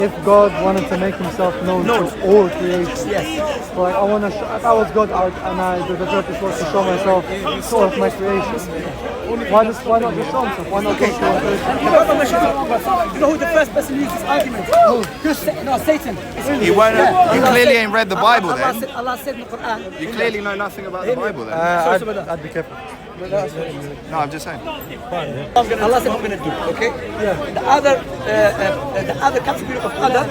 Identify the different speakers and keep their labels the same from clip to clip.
Speaker 1: If God wanted to make himself known to all creation,
Speaker 2: Yes.
Speaker 1: like if I was God the purpose was to show myself to all of my creation, why not just show himself? Why not go to one person?
Speaker 2: You know who the first person used this argument? Satan.
Speaker 3: You clearly ain't read the Bible then.
Speaker 2: Allah said in the Quran.
Speaker 3: You clearly know nothing about the Bible then.
Speaker 1: I'd be careful.
Speaker 3: No, I'm just saying.
Speaker 2: Allah said I'm going to do, okay? Yeah. The other category of other,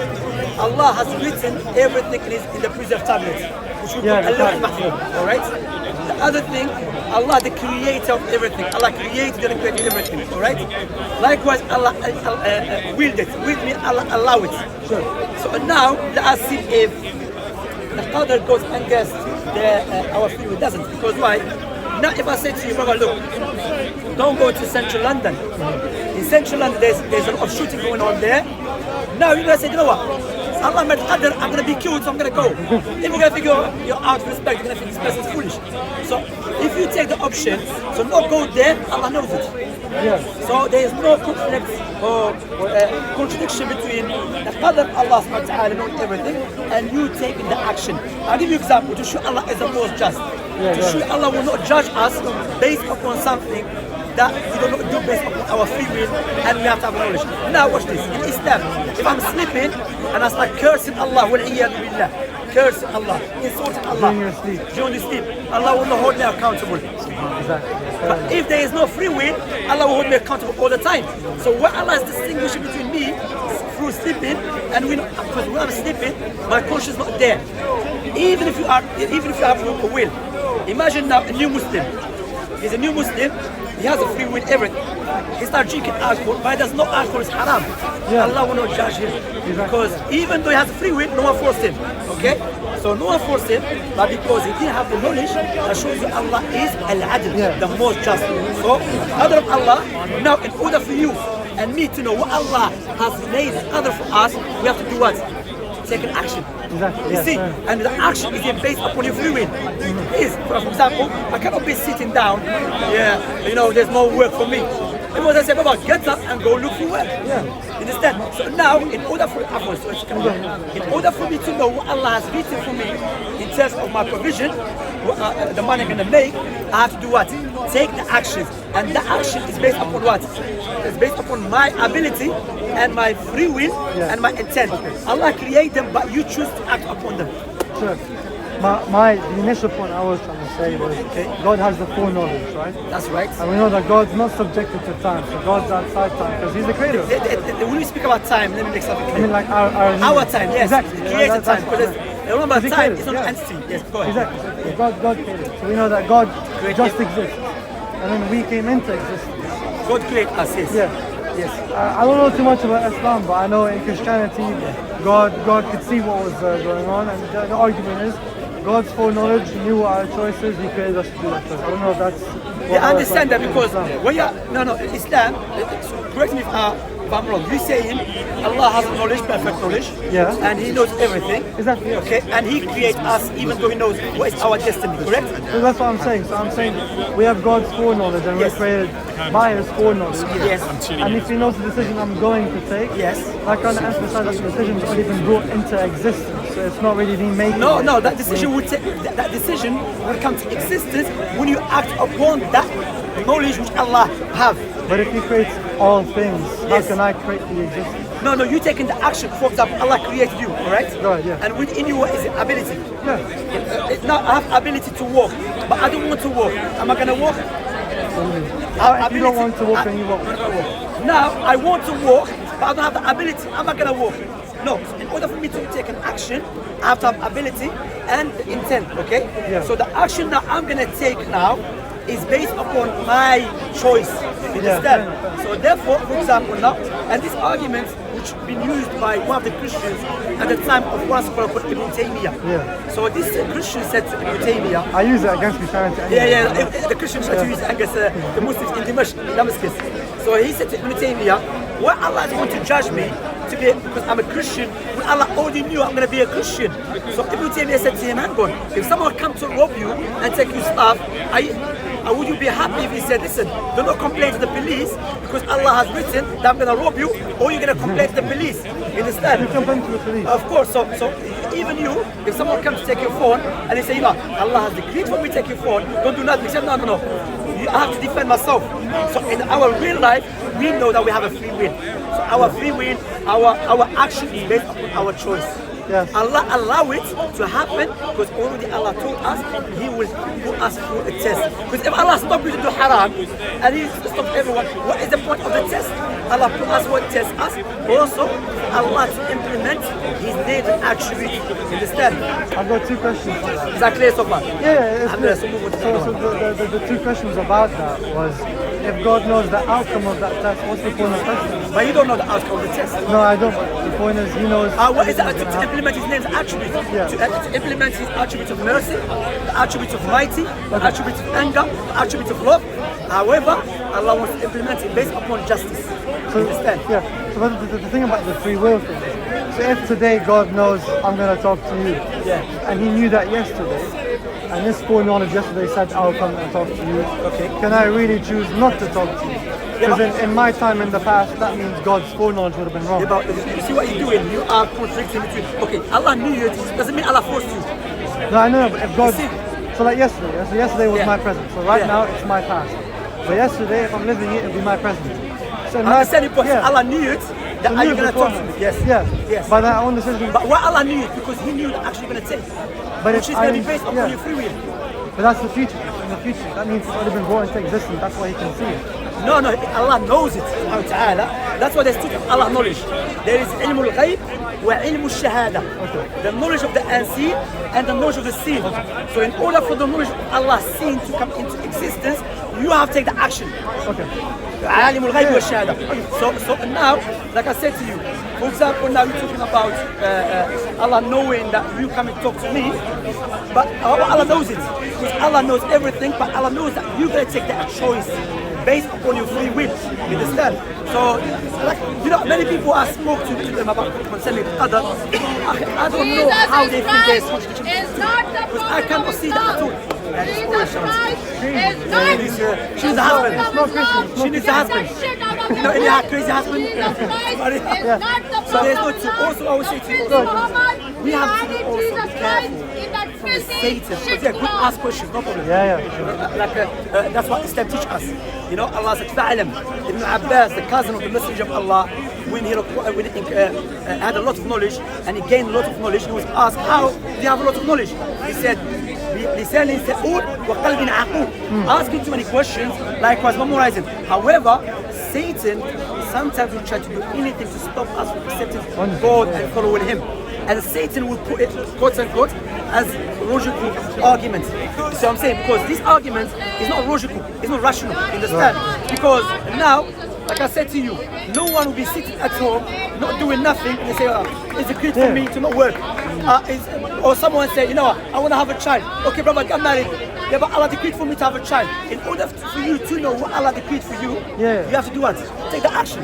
Speaker 2: Allah has written everything in the preserved tablets, which we call Allah Mahfuz, all right? The other thing, Allah, the creator of everything. Allah created and created everything, all right? Likewise, Allah willed it. Willed means Allah allow it.
Speaker 1: Sure.
Speaker 2: So now, let us see if the Qadr goes against our free will. It doesn't. Because why? Now if I say to you, brother, look, don't go to central London. In central London, there's a lot of shooting going on there. Now you're going to say, you know what? Allah made Qadr, I'm going to be killed, so I'm going to go. If you're going to figure you're out of respect, you're going to think this person's foolish. So if you take the option, so not go there, Allah knows it.
Speaker 1: Yeah.
Speaker 2: So there is no conflict or contradiction between the Qadr Allah subhanahu wa ta'ala knowing everything and you taking the action. I'll give you an example to show Allah is the most just. To show Allah will not judge us based upon something that we don't do based upon our free will and we have to have knowledge. Now watch this. In Islam, if I'm sleeping and I start cursing Allah, cursing Allah, insulting Allah during your sleep, Allah will not hold me accountable.
Speaker 1: Exactly.
Speaker 2: But if there is no free will, Allah will hold me accountable all the time. So what Allah is distinguishing between me through sleeping and because when I'm sleeping, my conscience is not there. Even if you have a will. Imagine now a new Muslim. He's a new Muslim, he has a free will, everything. He starts drinking alcohol, but he does not alcohol is haram. Allah will not judge him. Because even though he has a free will, no one forced him. Okay? So no one forced him, but because he didn't have the knowledge, that shows you Allah is Al-Adl, the most just. So, other of Allah, now in order for you and me to know what Allah has made other for us, we have to do what? Take an action.
Speaker 1: Exactly.
Speaker 2: You see, and the action is based upon your free will. For example, I cannot be sitting down. There's no work for me. Because I say, Baba, get up and go look for work. You understand? So now, in order for me to know what Allah has written for me in terms of my provision, the money I'm going to make, I have to do what? Take the actions. And the action is based upon what? It's based upon my ability and my free will and my intent. Allah created them, but you choose to act upon them.
Speaker 1: Sure. The initial point I was trying to say was, God has the foreknowledge, right?
Speaker 2: That's right.
Speaker 1: And we know that God's not subjected to time, so God's outside time because He's the creator.
Speaker 2: When we speak about time, let me make something clear.
Speaker 1: I mean, like our
Speaker 2: time, yes.
Speaker 1: Exactly.
Speaker 2: Created time. Because remember, time is not an
Speaker 1: entity.
Speaker 2: entity. Yes, go ahead.
Speaker 1: Exactly. So God created. So we know that God just exists. And then we came into existence.
Speaker 2: God created us, yes.
Speaker 1: Yes. I don't know too much about Islam, but I know in Christianity, God could see what was going on, and the argument is God's foreknowledge, He knew our choices, He created us to do that choice. I don't know if that's...
Speaker 2: I understand that because Islam, correct me if I'm wrong, you're saying Allah has knowledge, perfect knowledge, and He knows everything.
Speaker 1: Exactly.
Speaker 2: Okay, and He creates us even though He knows what is our destiny, correct?
Speaker 1: So that's what I'm saying. So I'm saying we have God's foreknowledge and we're created by His foreknowledge.
Speaker 2: Yes.
Speaker 1: And if He knows the decision I'm going to take, I can't emphasize that the decision's already been brought into existence. So it's not really being made.
Speaker 2: No, that decision will come to existence when you act upon that knowledge which Allah have.
Speaker 1: But if He creates all things, how can I create the existence?
Speaker 2: No, you're taking the action. For example, Allah created you, alright?
Speaker 1: Right, yeah.
Speaker 2: And within you is the ability.
Speaker 1: Yeah.
Speaker 2: Now I have ability to walk, but I don't want to walk. Am I gonna walk?
Speaker 1: If you don't want to walk, then you walk.
Speaker 2: Now I want to walk, but I don't have the ability. Am I gonna walk? No. In order for me to take an action, I have to have ability and the intent. Okay?
Speaker 1: Yeah.
Speaker 2: So the action that I'm gonna take now is based upon my choice. You understand? So therefore, for example, now, and this argument which been used by one of the Christians at the time of one scholar called Ibn Taymiyyah. So this Christian said to Ibn Taymiyyah,
Speaker 1: I use it against Christianity.
Speaker 2: The Christians tried to use it against the Muslims in Damascus. So he said to Ibn Taymiyyah, what Allah is going to judge me to be because I'm a Christian, when Allah already knew I'm going to be a Christian. So Ibn Taymiyyah said to him, hang on, if someone comes to rob you and take your stuff, would you be happy if he said, listen, do not complain to the police because Allah has written that I'm going to rob you, or you're going to complain to the police? You understand?
Speaker 1: You complain to the police.
Speaker 2: Of course. So even you, if someone comes to take your phone and they say, Allah has decreed for me to take your phone, don't do nothing. You say, no. I have to defend myself. So in our real life, we know that we have a free will. So our free will, our action is based on our choice.
Speaker 1: Yes.
Speaker 2: Allah allow it to happen because already Allah told us He will put us through a test. Because if Allah stopped you to do haram and He stopped everyone, what is the point of the test? Allah put us what test us. Also, Allah to implement His names and attributes. Understand?
Speaker 1: I've got two questions.
Speaker 2: Is that clear so far?
Speaker 1: Yeah, it's clear.
Speaker 2: So move on to the
Speaker 1: So
Speaker 2: next one.
Speaker 1: the two questions about that was, if God knows the outcome of that test, what's the point of testing?
Speaker 2: But you don't know the outcome of the test.
Speaker 1: No, I don't. The point is, He knows.
Speaker 2: What is that?
Speaker 1: everything's gonna
Speaker 2: To
Speaker 1: happen.
Speaker 2: implement His name's attributes.
Speaker 1: Yeah.
Speaker 2: To implement His attributes of mercy, the attributes of mighty, the attributes of anger, the attributes of love. However, Allah wants to implement it based upon justice.
Speaker 1: So,
Speaker 2: Understand?
Speaker 1: yeah. So but the thing about the free will thing is, so if today God knows I'm going to talk to you, and He knew that yesterday, and this foreknowledge yesterday said I'll come and talk to you,
Speaker 2: Okay.
Speaker 1: can I really choose not to talk to you? Because in my time in the past, that means God's foreknowledge would have been wrong.
Speaker 2: Yeah, but you see what you're doing? You are contradicting between. Okay, Allah knew it. Doesn't mean Allah forced you.
Speaker 1: No, I know, but if God,
Speaker 2: see?
Speaker 1: so like yesterday was
Speaker 2: Yeah.
Speaker 1: my present. So right
Speaker 2: Yeah.
Speaker 1: now it's my past. But yesterday, if I'm living it, it'll be my present. So in
Speaker 2: I understand your point.
Speaker 1: yeah.
Speaker 2: Allah knew it. That
Speaker 1: So
Speaker 2: are you
Speaker 1: knew
Speaker 2: going to talk to
Speaker 1: beforehand.
Speaker 2: me? Yes.
Speaker 1: Yeah.
Speaker 2: Yes.
Speaker 1: By that own decision.
Speaker 2: But why Allah knew it? Because He knew that actually going to take.
Speaker 1: But
Speaker 2: Which
Speaker 1: if
Speaker 2: is going to
Speaker 1: I-
Speaker 2: be based upon
Speaker 1: yeah.
Speaker 2: your free will.
Speaker 1: But that's the future. In the future, that means it's already been brought into existence. That's why He can see it.
Speaker 2: No, Allah knows it. Subhanahu wa ta'ala. That's why there's two types of Allah knowledge. There is ilm al-ghayb wa ilm al-shahada. The knowledge of the unseen and the knowledge of the seen. So in order for the knowledge of Allah seen to come into existence, you have to take the action.
Speaker 1: Okay.
Speaker 2: عالم الغيب والشهادة. So now, like I said to you, for example, now you're talking about Allah knowing that you come and talk to me, but Allah knows it. Because Allah knows everything, but Allah knows that you're going to take that choice based upon your free will. You understand? So, like, many people I spoke to them about concerning others. I don't know how they think there's such a thing. Because I cannot see that at all. She's a husband. She needs a husband. You know any crazy husband? So there's no two. Also, I would say to you, we have to be also careful from Satan. Because yeah, good ask questions, no problem.
Speaker 1: Yeah.
Speaker 2: Like that's what Islam teach us. You know, Allah said, "Fa'alam." Ibn Abbas, the cousin of the Messenger of Allah, when he had a lot of knowledge and he gained a lot of knowledge, he was asked, "How do you have a lot of knowledge?" He said, "لسان سؤول وقلب عقول." Asking too many questions, likewise memorizing. However, Satan sometimes will try to do anything to stop us from accepting God and following Him. And Satan will put it, quote unquote, as logical arguments. You see what I'm saying? Because this argument is not logical, it's not rational. Understand? Because now, like I said to you, no one will be sitting at home, not doing nothing, and they say, it's a good for me to not work. Or someone say, you know what, I want to have a child. Okay, brother, get married. Yeah, but Allah decreed for me to have a child. In order for you to know what Allah decreed for you, you have to do what? Take the action.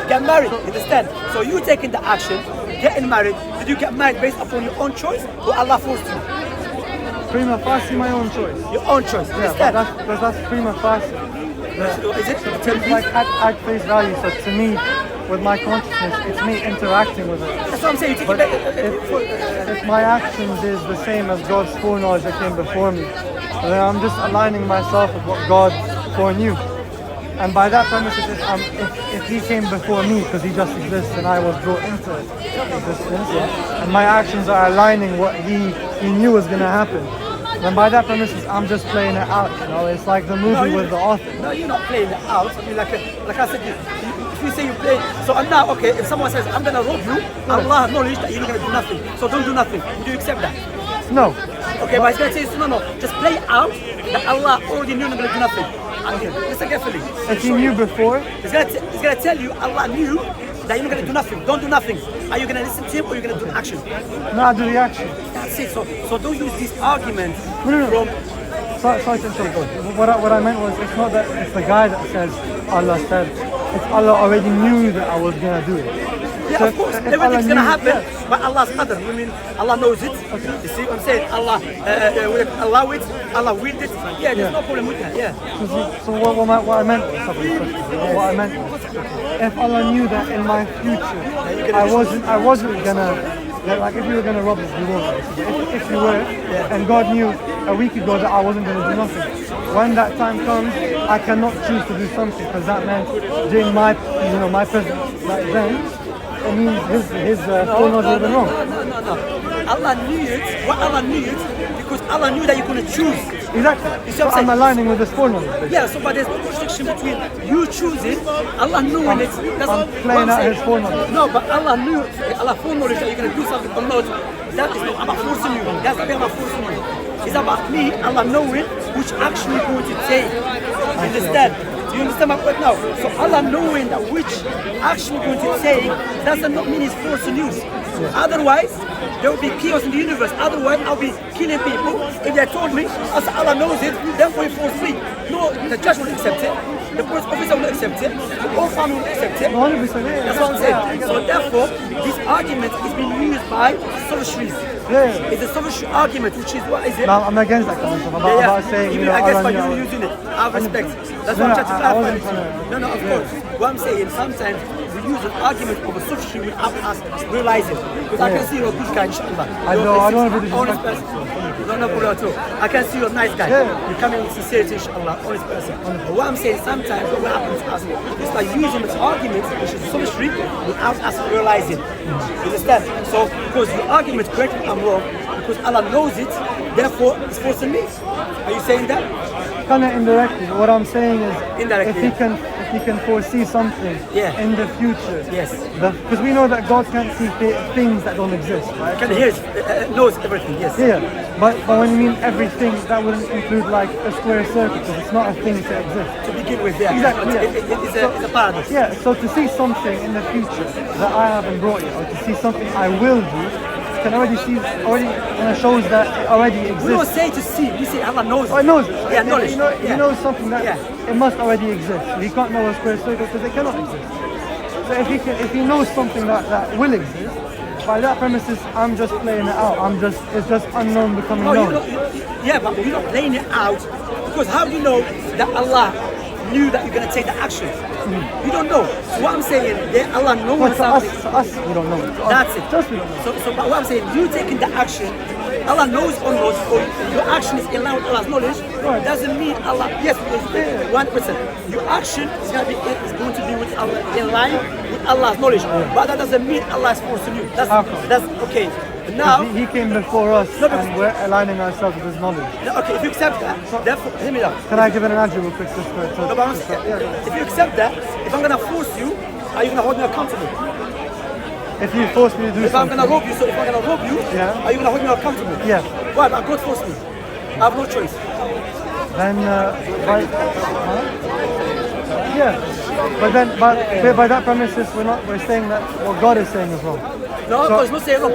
Speaker 2: Get married, understand? So you taking the action, getting married, did you get married based upon your own choice or Allah forced you?
Speaker 1: Prima facie, my own choice.
Speaker 2: Your own choice,
Speaker 1: Yeah,
Speaker 2: understand?
Speaker 1: but that's prima facie.
Speaker 2: Is it?
Speaker 1: It's like at face value. So to me, with my consciousness, it's me interacting with it.
Speaker 2: That's what I'm saying. You take
Speaker 1: But
Speaker 2: it
Speaker 1: if my actions is the same as God's foreknowledge that came before me, then I'm just aligning myself with what God foreknew. And by that premise, if He came before me because He just exists and I was brought into existence, and my actions are aligning what He knew was going to happen, then by that premise, I'm just playing it out. You know, it's like the movie with the author.
Speaker 2: No, you're not playing it out. I mean, like I said, if you say you play, so now, okay, if someone says, I'm going to rob you, Allah acknowledge that you're not going to do nothing. So don't do nothing. Would you accept that?
Speaker 1: No.
Speaker 2: Okay, but he's going to say, no, just play it out that Allah already knew you're not going to do nothing. Okay, listen carefully.
Speaker 1: If He knew before,
Speaker 2: He's going to tell you, Allah knew that you're not going to do nothing. Don't do nothing. Are you going to listen to Him or are you going to do action?
Speaker 1: no, I do the action.
Speaker 2: That's it. So don't use this argument
Speaker 1: No.
Speaker 2: from...
Speaker 1: Sorry to interrupt. What I meant was, it's not that it's the guy that says Allah said. It's Allah already knew that I was gonna do it.
Speaker 2: Yeah, of course. Everything's gonna happen by Allah's qadr. I mean, Allah knows it. You see what I'm saying? Allah will allow it. Allah willed it. Yeah, there's no problem with that. Yeah.
Speaker 1: So what I meant was, if Allah knew that in my future I wasn't gonna, like if you were gonna rob us, you won't. If you were, and God knew a week ago that I wasn't gonna do nothing. When that time comes, I cannot choose to do something because that meant during my present like then, it means his foreknowledge would have been wrong.
Speaker 2: No. Allah knew it. What Allah knew it because Allah knew that you're gonna choose.
Speaker 1: Exactly. So I'm aligning with this foreknowledge.
Speaker 2: Yeah, so but there's no contradiction between you choosing, Allah knowing it.
Speaker 1: I'm playing out his foreknowledge.
Speaker 2: No, but Allah knew, Allah foreknowledge that you're going to do something or not. That is not about forcing you. That's not about forcing you. It's about me, Allah knowing which action you're going to take. You understand? Do you understand my point now? So Allah knowing that which action you're going to take does not mean He's forcing you. Otherwise, there will be chaos in the universe. Otherwise, I'll be killing people. If they told me, as Allah knows it, therefore He forced me. No, the judge will accept it. The police officer will accept it. The whole family will accept it.
Speaker 1: 100%.
Speaker 2: That's what I'm saying. So therefore, this argument is being used by sophistries.
Speaker 1: Yeah.
Speaker 2: It's a sophistry argument, which is what is it?
Speaker 1: No, I'm against that kind of stuff. About saying,
Speaker 2: even against by you using it. I have respect. That's what I'm trying to clarify. No, of course. What I'm saying, sometimes we use an argument of a sophistry without us realizing. Because I can see you're a good guy, inshallah.
Speaker 1: I don't want to be
Speaker 2: honest person. No problem at all. I can see you're a nice guy.
Speaker 1: Yeah.
Speaker 2: You're coming with sincerity, inshallah, honest person. But what I'm saying, sometimes what happens to us is like using this argument, which is sophistry, without us realizing. You understand? So, because your argument, correct me if I'm wrong, because Allah knows it, therefore it's forcing me. Are you saying that?
Speaker 1: Kind of indirectly. What I'm saying is,
Speaker 2: Indirectly.
Speaker 1: if he can foresee something in the future,
Speaker 2: Yes.
Speaker 1: Because we know that God can't see things that don't exist, right?
Speaker 2: Can hear, knows everything, yes.
Speaker 1: Yeah, but when you mean everything, that wouldn't include like a square circle, because it's not a thing to exist.
Speaker 2: To begin with, yeah.
Speaker 1: Exactly,
Speaker 2: It's a paradox.
Speaker 1: Yeah, so to see something in the future that I haven't brought yet, or to see something I will do, can already shows that it already exists.
Speaker 2: We don't say to see, we say Allah knows.
Speaker 1: Oh, it knows.
Speaker 2: Yeah, knowledge.
Speaker 1: He knows something that it must already exist. He can't know a square circle because it cannot exist. So if he knows something that will exist, by that premises, I'm just playing it out. It's just unknown becoming known.
Speaker 2: But you're not playing it out because how do you know that Allah knew that you're going to take the action? You don't know. So what I'm saying, Allah knows
Speaker 1: But
Speaker 2: something.
Speaker 1: to us, we don't know.
Speaker 2: That's it.
Speaker 1: Just we don't know.
Speaker 2: So but what I'm saying, you taking the action, Allah knows or knows, or your action is in line with Allah's knowledge, doesn't mean Allah, yes, 1%. Your action is going to be with Allah, in line with Allah's knowledge. But that doesn't mean Allah is forcing you. That's okay. Now,
Speaker 1: he came before us and we're aligning ourselves with his knowledge.
Speaker 2: Okay, if you accept that, therefore, hear me out.
Speaker 1: Can I give an answer real quick?
Speaker 2: If you accept that, if I'm going to force you, are you going to hold me accountable?
Speaker 1: If you force me to do
Speaker 2: something. If I'm going to rob you, are you going to hold me accountable?
Speaker 1: Yeah.
Speaker 2: Why? But God forced me. I have no choice.
Speaker 1: Then, but by that premises, we're saying that what God is saying is wrong.
Speaker 2: No, because not saying wrong.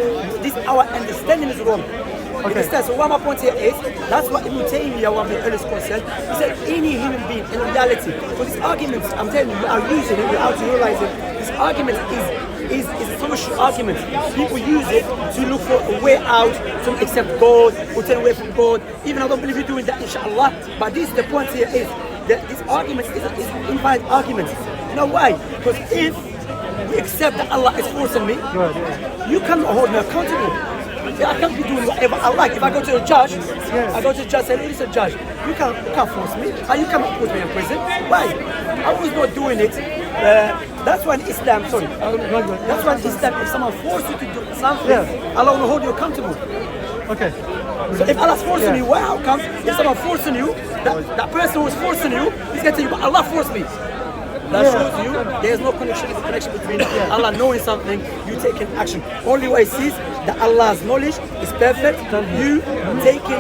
Speaker 2: Our understanding is wrong. Okay. So what my point here is, that's what Ibn Taymiyyah, one of the earliest concerned, he said any human being in reality, for this argument, I'm telling you, you are using it without realizing, this argument is a social argument. People use it to look for a way out, to accept God, or turn away from God. Even I don't believe you're doing that, inshallah. But the point here is, that this argument is an invalid argument. You know why? Because if we accept that Allah is forcing me, you cannot hold me accountable. I can't be doing whatever I like. If I go to a judge, I go to the judge and say, listen, judge, you can't force me. You cannot put me in prison. Why? I was not doing it. That's why in Islam, that's why in Islam, if someone forces you to do something, Allah will hold you accountable.
Speaker 1: Okay.
Speaker 2: So if Allah's forcing you, how come if someone forcing you, that person who is forcing you, he's going to tell you, but Allah forced me. That shows you there's no connection between Allah knowing something, you taking action. Only way it sees that Allah's knowledge is perfect, you taking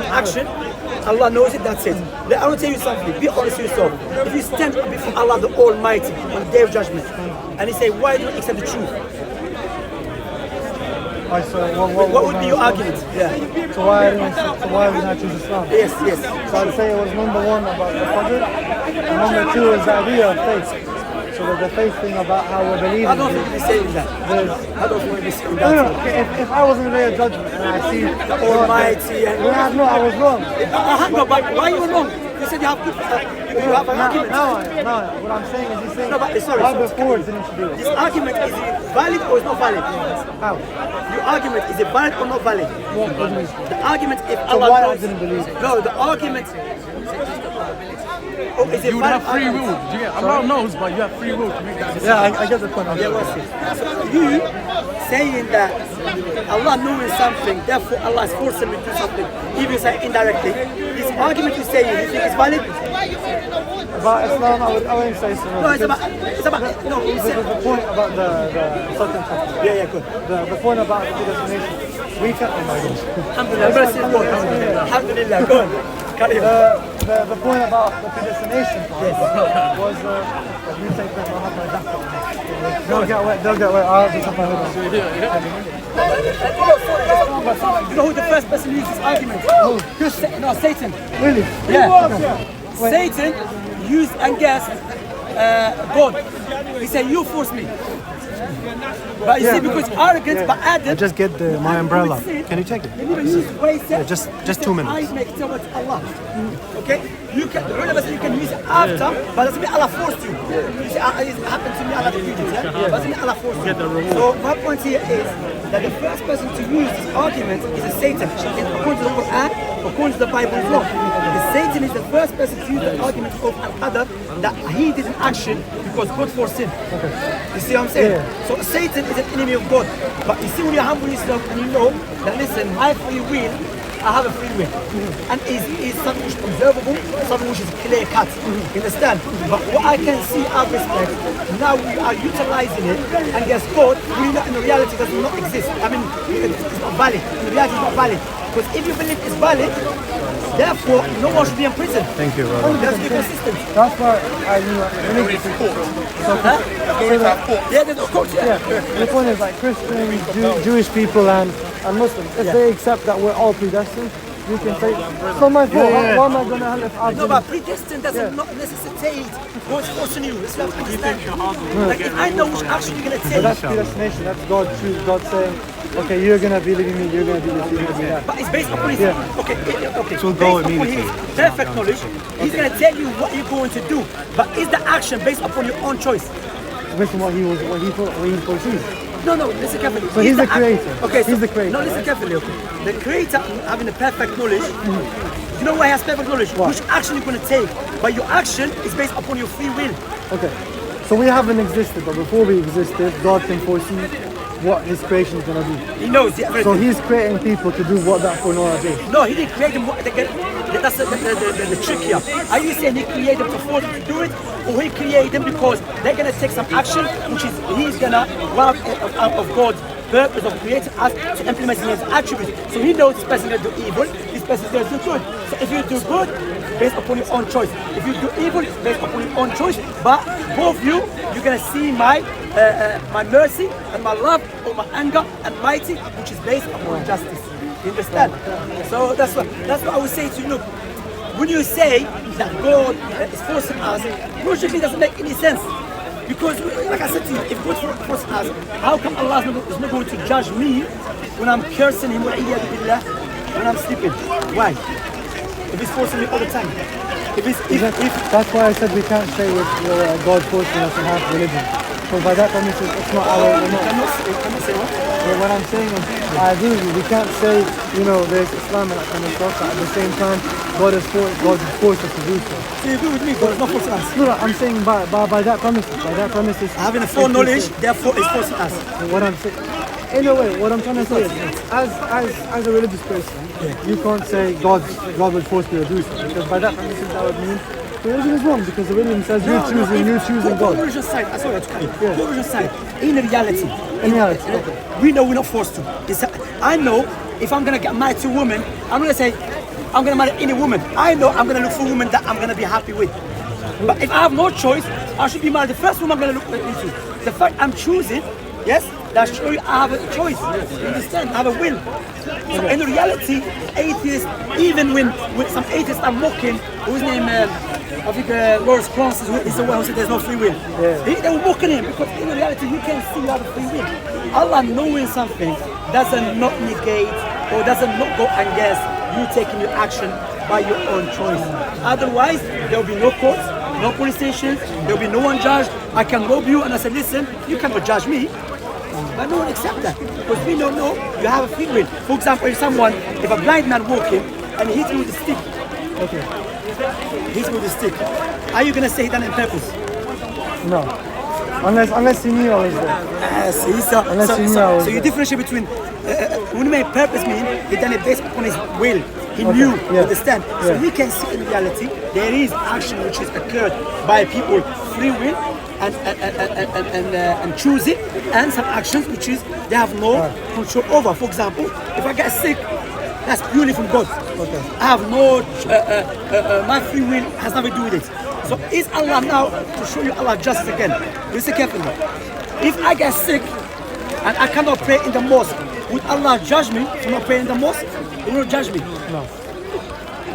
Speaker 2: action, Allah knows it, that's it. I want to tell you something, be honest with yourself. If you stand up before Allah the Almighty on the Day of Judgment, and He say, why do you accept the truth? What would be your argument? Yeah.
Speaker 1: So why didn't I choose Islam?
Speaker 2: Yes.
Speaker 1: So I'd say it was number one about the Qadr, and number two is the idea of faith. So the faith thing about how we believe.
Speaker 2: I don't think you'll be saying that. I don't want to be saying that.
Speaker 1: No, if I was in a day of judgment and I see
Speaker 2: The Almighty and...
Speaker 1: no, I was wrong.
Speaker 2: No, but why you were wrong? You said you have good... you have an argument.
Speaker 1: No, what I'm saying is he's saying
Speaker 2: No, but sorry.
Speaker 1: why before didn't you do it?
Speaker 2: This argument, is it valid or is not valid?
Speaker 1: How?
Speaker 2: Your argument, is it valid or not valid?
Speaker 1: What do you mean?
Speaker 2: The argument, if
Speaker 1: So
Speaker 2: Allah
Speaker 1: why I
Speaker 2: knows...
Speaker 1: didn't believe it?
Speaker 2: No, the argument... Oh, is it
Speaker 4: You would have
Speaker 2: valid
Speaker 4: free
Speaker 2: argument?
Speaker 4: will. Do you get? Allah knows, but you have free will to make that decision.
Speaker 1: Yeah, I get the point.
Speaker 2: Yeah, what's it? So you saying that Allah knowing something, therefore Allah is forcing me to do something, even say indirectly. This argument you say, you think it's valid?
Speaker 1: About Islam, I wouldn't say so.
Speaker 2: No, it's about no. You said,
Speaker 1: The point about the certain topic.
Speaker 2: yeah, good.
Speaker 1: The point about predestination. We can't. Oh my gosh.
Speaker 2: Alhamdulillah, mercy of God. Alhamdulillah, go on. Carry on.
Speaker 1: The point about the predestination part was you take that Muhammad. They'll get wet. I'll just have my hood on.
Speaker 2: You know who the first person who used this argument? No, Satan.
Speaker 1: Really?
Speaker 2: Yeah. Satan used and guessed God. He said, you force me. But you see, because arrogance, but Adam...
Speaker 5: Just get my umbrella. Can you take it? Just 2 minutes.
Speaker 2: I make tawbah to Allah. Okay? You can, you can use it after, but doesn't mean Allah forced you. You see, it happened to me, Allah did it, yeah? Doesn't mean Allah forced you. So my point here is that the first person to use this argument is a Satan. According to the Quran, according to the Bible as well. The Satan is the first person to use the argument of another that he did an action because God forced him. You see what I'm saying? So Satan is an enemy of God. But you see when you humble yourself and you know that listen, my free will, I have a free will. And is something which is observable, something which is clear cut. You understand? But what I can see out of respect, now we are utilizing it, and guess what? We know in reality it does not exist. I mean, it's not valid. In reality it's not valid. Because if you believe it's valid, therefore no one should be in prison.
Speaker 5: Thank you, brother.
Speaker 2: Let's be consistent.
Speaker 1: That's why I knew
Speaker 2: Yeah, there's of course, yeah.
Speaker 1: The point is like Christians, Jewish people and Muslims, if they accept that we're all predestined, you can say, it's not my fault, why am I going to hell if I've
Speaker 2: No, but predestined doesn't not necessitate God's forcing you. That's what I understand. Like if I know which action you're going to
Speaker 1: But
Speaker 2: take.
Speaker 1: that's predestination, that's God choose, God saying, okay, you're going to be living me, you're going to be this, you're going to be that.
Speaker 2: But it's based upon his okay.
Speaker 5: So go
Speaker 2: based upon his perfect knowledge, he's going to tell you what you're going to do. But is the action based upon your own choice?
Speaker 1: Based on what he foresees.
Speaker 2: No, listen carefully.
Speaker 1: So he's the creator.
Speaker 2: Okay,
Speaker 1: he's the creator.
Speaker 2: No, listen carefully. Okay, the creator having the perfect knowledge. You know why he has perfect knowledge?
Speaker 1: What?
Speaker 2: Which action you're going to take. But your action is based upon your free will.
Speaker 1: Okay, so we haven't existed, but before we existed, God can foresee what his creation is going to be.
Speaker 2: He knows everything.
Speaker 1: So he's creating people to do what that foreknowledge is.
Speaker 2: No, he didn't create them. That's the trick here. Are you saying he created them to force them to do it, or he created them because they're gonna take some action, which is he's gonna one of God's purpose of creating us to implement his attributes. So he knows this person is gonna do evil, this person is gonna do good. So if you do good, based upon your own choice. If you do evil, it's based upon your own choice. But both you're gonna see my mercy and my love, or my anger and mighty, which is based upon justice. You understand? So that's what I would say to you. Look, when you say that God is forcing us, logically doesn't make any sense. Because, like I said to you, if God forces us, how come Allah is not going to judge me when I'm cursing Him when I'm sleeping? Why? If He's forcing me all the time.
Speaker 1: That's why I said we can't say with God forcing us to have religion. So by that premise, it's not our.
Speaker 2: You cannot say what?
Speaker 1: So what I'm saying is, I agree with you. We can't say, there's Islam and that kind of stuff, but at the same time, God has forced us to do so.
Speaker 2: So you agree with me? God is not forcing us.
Speaker 1: No, I'm saying by that premise,
Speaker 2: having a foreknowledge, therefore, is forcing us.
Speaker 1: What I'm saying, in a way, what I'm trying to say is, as a religious person, you can't say God will force you to do so, because by that premise, that would mean religion is wrong, because the religion says you're choosing God.
Speaker 2: Go religious side. I saw that. Go religious side. In reality,
Speaker 1: okay.
Speaker 2: We know we're not forced to. I know if I'm gonna get married to a woman, I'm gonna say I'm gonna marry any woman. I know I'm gonna look for a woman that I'm gonna be happy with. But if I have no choice, I should be married. The first woman I'm gonna look into. The fact I'm choosing, yes, that show you I have a choice. You understand? I have a will. So in reality, atheists, even when some atheists are mocking, whose name, I think Lawrence Krauss is the one who said there's no free will. They were mocking him because in reality you can see you have a free will. Allah knowing something doesn't not negate or doesn't not go against you taking your action by your own choice. Otherwise, there will be no courts, no police stations, there will be no one judged. I can rob you and I said, listen, you cannot judge me. But no one accepts that because we don't know you have a free will. For example, if a blind man walking and he hits me with a stick, hits me with a stick, are you going to say he done it on purpose?
Speaker 1: No. Unless he knew I was there.
Speaker 2: So you differentiate between when you make purpose mean he done it based upon his will. He knew, you understand? So we can see in reality there is action which is occurred by people free will and choose it, and some actions which is they have no control over. For example, if I get sick, that's purely from God. I have no, my free will has nothing to do with it. So is Allah now to show you Allah justice again? Listen carefully. If I get sick and I cannot pray in the mosque, would Allah judge me for not praying in the mosque? He will not judge me.
Speaker 1: No.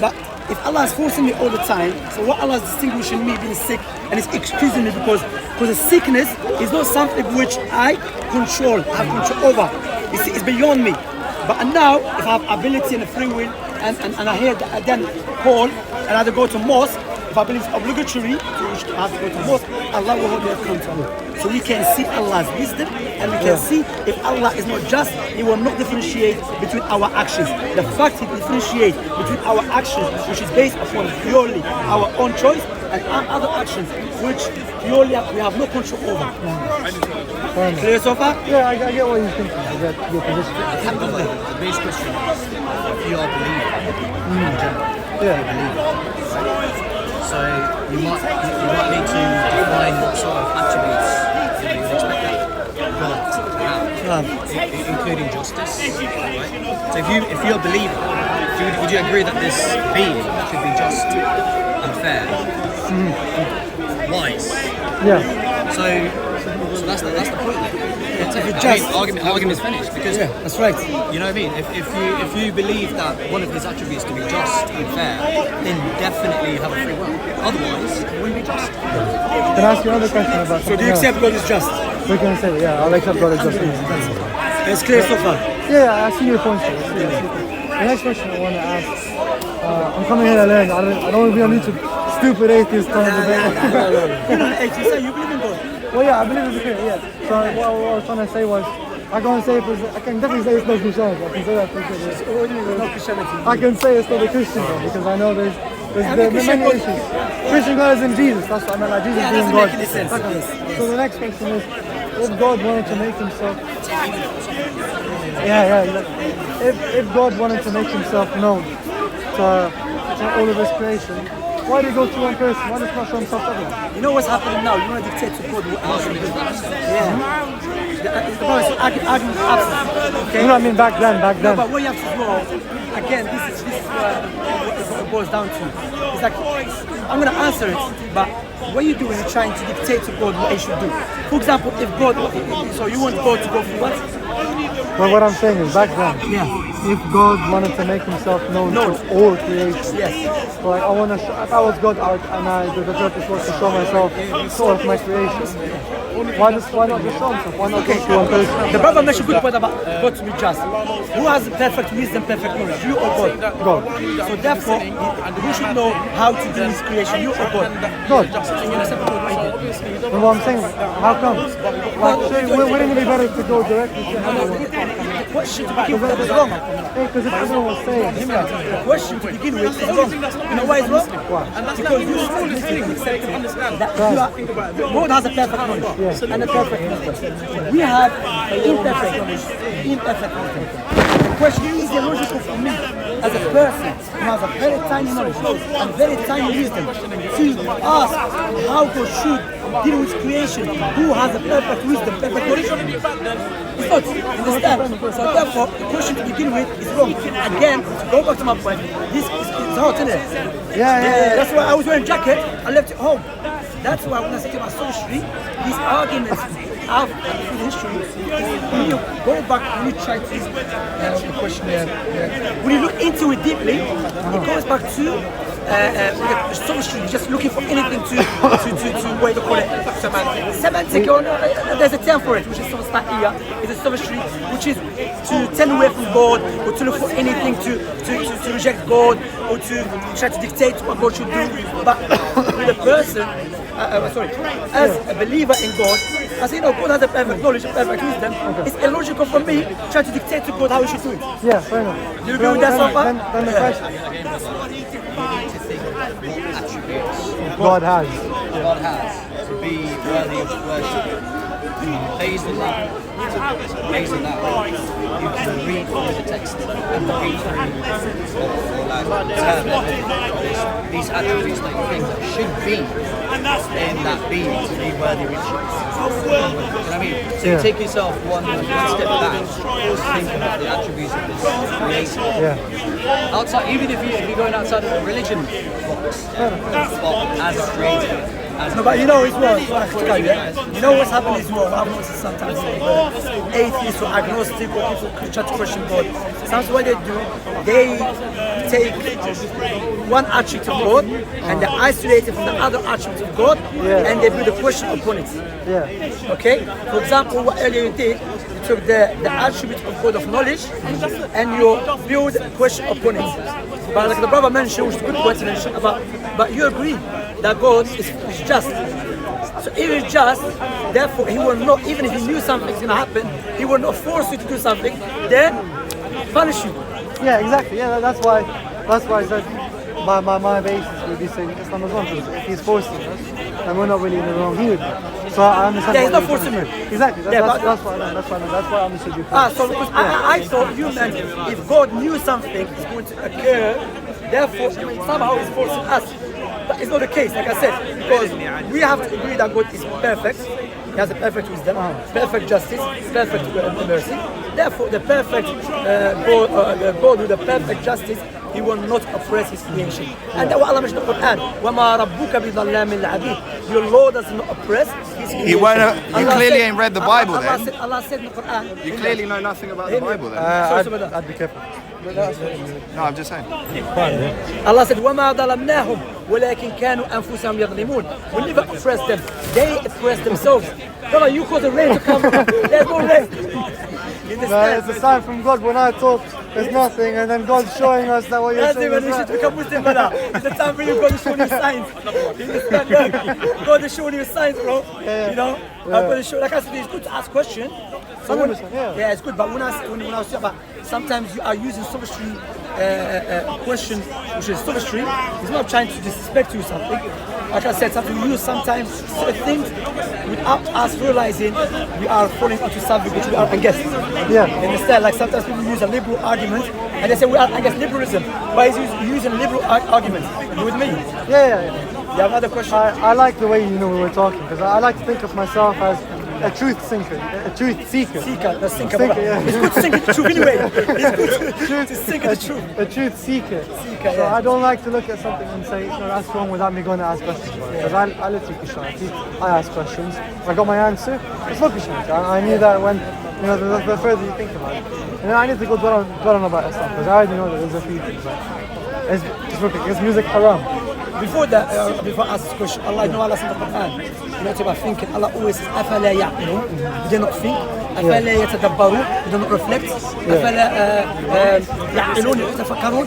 Speaker 2: But if Allah is forcing me all the time, so what Allah is distinguishing me being sick and is excusing me because the sickness is not something which I control, I have control over. It's beyond me. But now, if I have ability and a free will and I hear that I then call and I have to go to mosque, if I believe it's obligatory to have to go to mosque, Allah will hold me accountable. So we can see Allah's wisdom and we can see if Allah is not just, He will not differentiate between our actions. The fact He differentiates between our actions, which is based upon purely our own choice, and other actions, which purely we have no control over. Clear so far?
Speaker 1: Yeah, I get what you're thinking. I get your position.
Speaker 5: The base question is if you are believing in general. So you might need to define what sort of attributes you would expect God to have, including justice. Right? So if you're a believer, would you agree that this being should be just and fair, wise?
Speaker 1: Yeah.
Speaker 5: So that's the point.
Speaker 2: If it just
Speaker 5: Argument is finished because
Speaker 2: that's right.
Speaker 5: you know what I mean. If you believe that one of his attributes to be just and fair, then definitely you have a free will. Otherwise, it wouldn't be just.
Speaker 1: Can I ask you another question about?
Speaker 2: So do you accept God is just?
Speaker 1: We can say I'll accept God is just.
Speaker 2: It's clear so far.
Speaker 1: Yeah, I see your point. The next question I want to ask. I'm coming here to learn. I don't want to be on YouTube. Stupid atheist trying to debate.
Speaker 2: You're not an atheist, so you believe in God.
Speaker 1: Well, yeah, I believe it's okay, yeah. So what I was trying to say was, I can definitely say it's not Christianity. I can say that for sure.
Speaker 2: So what do you mean not Christianity?
Speaker 1: I can say it's not the Christian God because I know there's many issues. Christian God is in Jesus. That's what I meant, like Jesus being God.
Speaker 2: Make any sense.
Speaker 1: So the next question is, if God wanted to make himself, if God wanted to make himself known to all of his creation, why do you go to one person? Why does not show himself to everyone?
Speaker 2: You know what's happening now? You want to dictate to God what else you do. Yeah. The problem is argument absent. Okay?
Speaker 1: You know what I mean? Back then.
Speaker 2: No, but what you have to do, again, this is what it boils down to. It's like, I'm going to answer it, but what you do is you're trying to dictate to God what he should do. For example, if God, so you want God to go for what?
Speaker 1: Well, what I'm saying is, back then, if God wanted to make himself known to all creation, like if I was God and the purpose was to show myself to all of my creation, why not just show himself? Why not go to one person?
Speaker 2: The brother mentioned a good point about God to be just. Who has perfect wisdom, perfect knowledge? You or God?
Speaker 1: God.
Speaker 2: So therefore, who should know how to do his creation? You or God?
Speaker 1: God. And what I'm saying, how come? Like, wouldn't it be better to go directly to heaven?
Speaker 2: The question to begin with is wrong.
Speaker 1: Because if everyone was saying,
Speaker 2: The question to begin with is wrong. You know why it's wrong? Why? Because you still accepting that God has a perfect knowledge and a perfect wisdom. We have imperfect knowledge, imperfect wisdom. The question is logical for me as a person who has a very tiny knowledge and very tiny wisdom to ask how God should deal with creation, who has a perfect wisdom, perfect knowledge. It's not, understand? So therefore, the question to begin with is wrong. Again, to go back to my point, this is hot, isn't it?
Speaker 1: Yeah.
Speaker 2: That's why I was wearing a jacket, I left it home. That's why when I say to my socially, these arguments through history, when you go back, when you try to the question when you look into it deeply, it goes back to sophistry, just looking for anything to what do you call it? Semantic. Or there's a term for it, which is sophistania. It's a sophistry, which is to turn away from God, or to look for anything to reject God, or to try to dictate what God should do. But with a person, as a believer in God, I say, God has a perfect knowledge, a perfect wisdom. It's illogical for me trying to dictate to God how he should do it.
Speaker 1: Yeah, fair enough.
Speaker 2: Do you agree with that so far?
Speaker 1: Then the question God has
Speaker 5: to be worthy of worship. Based on that, you can read through the text and read through these attributes that you think that should be in that being to be worthy of worship. You know what I mean? So you take yourself one step back, think about the attributes of this creator.
Speaker 1: Yeah.
Speaker 5: Outside, even if you're going outside of the religion box, as a creator.
Speaker 2: No, but you know as well, you know what's happening as well, I've noticed sometimes atheists or agnostic or people try to question God. Sometimes what they do, they take one attribute of God and they isolate it from the other attributes of God and they build a question upon it.
Speaker 1: Yeah.
Speaker 2: Okay? For example, what earlier you did, you took the attribute of God of knowledge and you build a question upon it. But like the brother mentioned, which is a good point to mention, but you agree that God is just. So if he's just, therefore he will not, even if he knew something's going to happen, he will not force you to do something, then punish you.
Speaker 1: Yeah, exactly. Yeah, that's why I said my basis would be saying Islam is wrong, because if he's forcing us, then we're not really in the wrong view. So I understand.
Speaker 2: Yeah, he's not forcing me.
Speaker 1: Exactly. That's why I understood you.
Speaker 2: So because I thought you meant if God knew something is going to occur, therefore somehow he's forcing us. But it's not the case, like I said, because we have to agree that God is perfect. He has a perfect wisdom, perfect justice, perfect mercy. Therefore, the perfect God with the perfect justice, he will not oppress his creation. And that's what Allah mentioned in the Quran. وَمَا رَبُّكَ بِظَلَّامٍ لِلْعَبِيدِ. Your Lord does not oppress his creation.
Speaker 3: You clearly ain't read the Bible then.
Speaker 2: Allah said in the Quran.
Speaker 3: You clearly know nothing about the Bible then.
Speaker 1: I'd be careful.
Speaker 3: No, I'm just saying.
Speaker 2: Allah said, وَمَا ظَلَمْنَاهُمْ وَلَكِنْ كَانُوا أَنفُسَهُمْ يَظْلِمُونَ. We never oppress them. They oppress themselves. Brother, you cause the rain to come. There's no rain.
Speaker 1: It's a sign from God. When I talk, there's nothing, and then God's showing us that what you're saying is
Speaker 2: you
Speaker 1: right.
Speaker 2: should become Muslim, brother. It's the time for you, God is showing you signs. You understand? God is showing you signs, bro. You know? God is showing, like I said, it's good to ask questions. So yeah, it's good, but when I was talking about sometimes you are using sophistry question, which is sophistry, it's not trying to disrespect you or something. Like I said, something we use sometimes things without us realizing we are falling into something which we are against.
Speaker 1: Yeah.
Speaker 2: You understand? Like sometimes people use a liberal argument and they say we are against liberalism, but he's using a liberal argument. You with me?
Speaker 1: Yeah.
Speaker 2: You have another question?
Speaker 1: I like the way we were talking, because I like to think of myself as a truth seeker.
Speaker 2: Yeah.
Speaker 1: It's
Speaker 2: good to sink the truth anyway. It's good to sink the truth.
Speaker 1: A truth seeker. So I don't like to look at something and say, no, that's wrong, without me going to ask questions. Because I live through Christianity, I ask questions, I got my answer, it's not Christianity. I knew that when, the further you think about it. And then I need to go dwell on about Islam, because I already know that there's a few things. Is music haram?
Speaker 2: Before that, before I ask this question, Allah said in the Quran, you know, about thinking, Allah always says, أَفَلَا يَعْقِلُونَ. They do not think. أَفَلَا يَتَدَبَّرُونَ. They do not reflect. أَفَلَا يَعْقِلُونَ يَتَفَكَّرُونَ.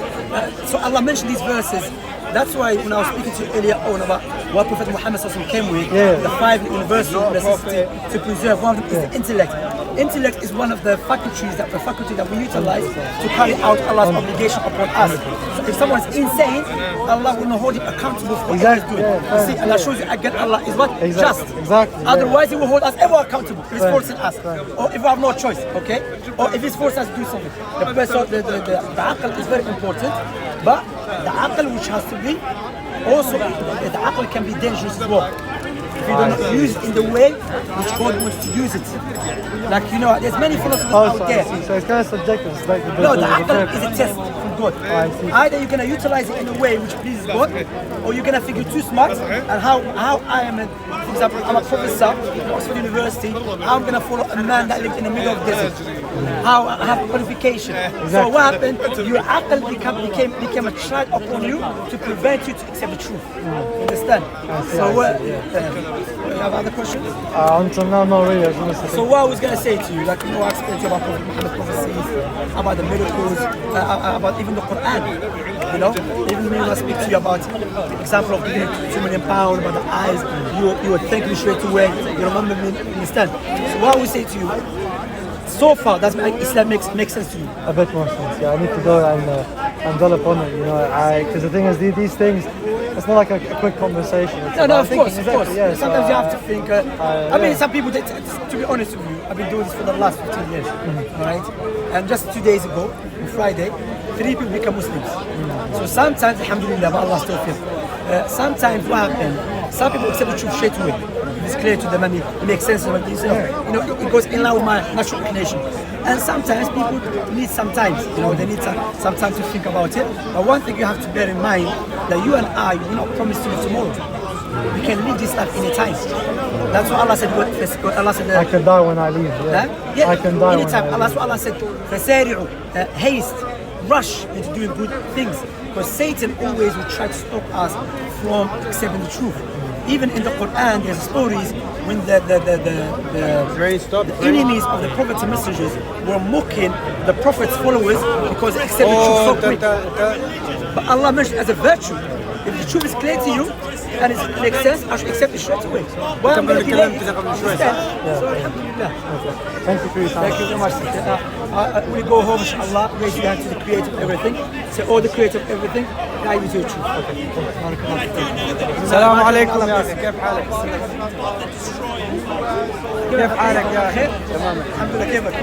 Speaker 2: So Allah mentioned these verses. That's why when I was speaking to you earlier on about what Prophet Muhammad came with, the 5 universal necessities to preserve, one of them is the intellect. Intellect is one of the faculties that we utilize to carry out Allah's obligation upon us. So if someone is insane, Allah will not hold him accountable for what he is doing. You see, and that shows you again Allah is what? Just.
Speaker 1: Exactly.
Speaker 2: Otherwise he will hold us ever accountable if he's forcing us. Or if we have no choice, okay? Or if he's forcing us to do something. The aql is very important, but the aql which has to be, also the aql can be dangerous as well. If you don't use it in the way which God wants to use it. Like, there's many philosophers out there.
Speaker 1: So it's kind of subjective.
Speaker 2: No, the aql is a test from God.
Speaker 1: I see.
Speaker 2: Either you're gonna utilize it in a way which pleases God, or you're gonna think you're too smart. And how I am, for example, I'm a professor at Oxford University. I'm gonna follow a man that lived in the middle of the desert. How I have qualification. So what happened? Your aql became a child upon you to prevent you to accept the truth. Understand? So you have other questions?
Speaker 1: Until now, not really. I was gonna say.
Speaker 2: So what I was gonna say to you, like I explained to you about Prophet Muhammad prophecies, about the miracles, about even the Quran. You know, even when I speak to you about the example of giving £2 million, about the eyes, you would thank me straight away. You remember me, understand? So what I would say to you, so far, does Islam makes sense to you?
Speaker 1: A bit more sense. Yeah, I need to go and dwell upon it. You know, because the thing is, these things, it's not like a quick conversation. It's
Speaker 2: No, of course,
Speaker 1: exactly,
Speaker 2: of course.
Speaker 1: yeah,
Speaker 2: Sometimes you have to think. I mean,
Speaker 1: yeah.
Speaker 2: some people, to be honest with you, I've been doing this for the last 15 years, right? And just 2 days ago, on Friday, 3 people become Muslims. So sometimes, alhamdulillah, but Allah still feels. Sometimes what happens, some people accept the truth straight away. It's clear to them and it makes sense to them. You know, it goes in line with my natural inclination. And sometimes people need some time, you know, they need some time to think about it. But one thing you have to bear in mind, that you and I, we're not promised to live tomorrow. We can live this life anytime. That's what Allah said. Allah said
Speaker 1: I can die when I leave. Yeah,
Speaker 2: yeah,
Speaker 1: I can die
Speaker 2: anytime.
Speaker 1: when I leave.
Speaker 2: Allah said, فَسَارِعُوا, haste, rush into doing good things. Because Satan always will try to stop us from accepting the truth. Even in the Quran, there's stories when the enemies of the prophets and messengers were mocking the prophet's followers because they accepted the truth so quick. But Allah mentioned as a virtue. If the truth is clear to you and it makes sense, I should accept it straight away. Why I'm going to delay? So alhamdulillah.
Speaker 1: Thank you for your time.
Speaker 2: Thank you very much. We go home, inshallah, raise your hand to the creator of everything. Say, oh, the creator of everything, guide me to the truth.
Speaker 6: السلام عليكم يا اخي كيف حالك؟ كيف حالك يا اخي؟
Speaker 2: تمام الحمد لله كيفك؟